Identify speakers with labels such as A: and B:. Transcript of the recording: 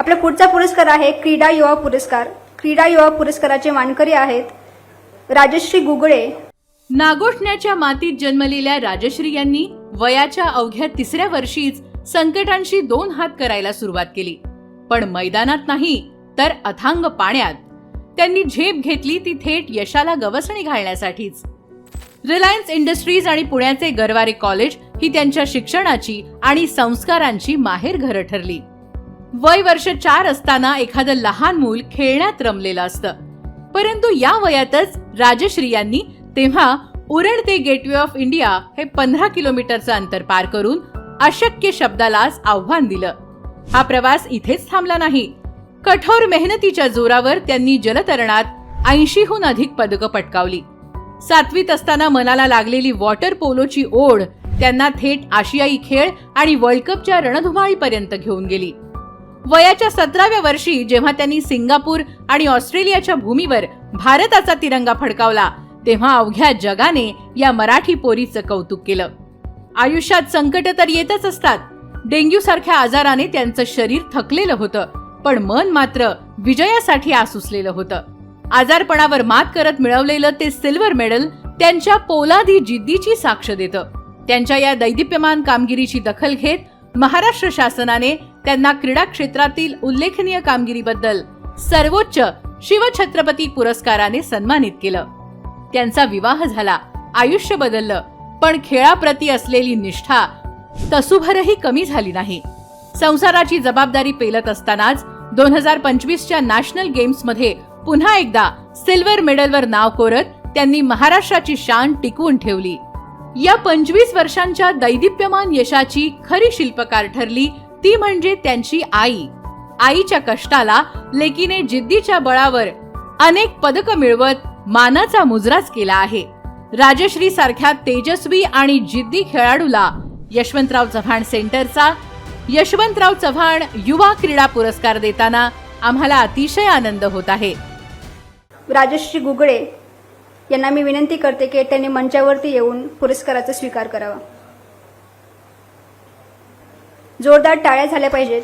A: आपला पुढचा पुरस्कार आहे क्रीडा युवा पुरस्कार। क्रीडा युवा पुरस्काराचे मानकरी आहेत राजश्री गुगळे।
B: नागोठण्याच्या मातीत जन्मलेल्या राजश्री यांनी वयाच्या अवघ्या 3ऱ्या वर्षीच संकटांशी 2 हात करायला सुरुवात केली, पण मैदानात नाही तर अथांग पाण्यात त्यांनी झेप घेतली, ती थेट यशाला गवसणी घालण्यासाठीच। रिलायन्स इंडस्ट्रीज आणि पुण्याचे गरवारे कॉलेज ही त्यांच्या शिक्षणाची आणि संस्कारांची माहेरघरं ठरली। वय वर्ष 4 असताना एखादं लहान मूल खेळण्यात रमलेलं असतं, परंतु या वयातच राजश्री यांनी तेव्हा उरण ते गेटवे ऑफ इंडिया हे 15 किलोमीटरचं अंतर पार करून अशक्य शब्दालाच आव्हान दिलं। हा प्रवास इथेच थांबला नाही। कठोर मेहनतीच्या जोरावर त्यांनी जलतरणात 80हून अधिक पदकं पटकावली। 7वीत असताना मनाला लागलेली वॉटर पोलोची ओढ त्यांना थेट आशियाई खेळ आणि वर्ल्ड कपच्या रणधुमाळीपर्यंत घेऊन गेली। वयाच्या 17व्या वर्षी जेव्हा त्यांनी सिंगापूर आणि ऑस्ट्रेलियाच्या भूमीवर भारताचा तिरंगा फडकावला, तेव्हा अवघ्या जगाने या मराठी पोरीचं कौतुक केलं। आयुष्यात संकट तर येतच असतात। डेंग्यू सारख्या आजाराने त्यांचं शरीर थकलेलं होतं, पण मन मात्र विजयासाठी आसुसलेलं होतं। आजारपणावर मात करत मिळवलेलं ते सिल्वर मेडल त्यांच्या पोलादी जिद्दीची साक्ष देतं। त्यांच्या या दैदिप्यमान कामगिरीची दखल घेत महाराष्ट्र शासनाने त्यांना क्रीडा क्षेत्रातील उल्लेखनीय कामगिरीबद्दल सर्वोच्च शिवछत्रपती पुरस्काराने सन्मानित केलं। त्यांचा विवाह झाला, आयुष्य बदललं, पण खेळाप्रती असलेली निष्ठा तसूभरही कमी झाली नाही। संसाराची जबाबदारी पेलत असतानाच 2025च्या नॅशनल गेम्समध्ये पुन्हा एकदा सिल्वर मेडलवर नाव कोरत त्यांनी महाराष्ट्राची शान टिकवून ठेवली। या 25 वर्षांच्या दैदिप्यमान यशाची खरी शिल्पकार ठरली ती म्हणजे त्यांची आई। आईच्या कष्टाला लेकीने जिद्दीच्या बळावर अनेक पदकं मिळवत मानाचा मुजराच केला आहे। राजश्री सारख्या तेजस्वी आणि जिद्दी खेळाडूला यशवंतराव चव्हाण सेंटरचा यशवंतराव चव्हाण युवा क्रीडा पुरस्कार देताना आम्हाला अतिशय आनंद होत आहे।
A: राजश्री गुगळे यांना मी विनंती करते की त्यांनी मंचावरती येऊन पुरस्काराचा स्वीकार करावा। जोरदार टाळ्या झाल्या पाहिजेत।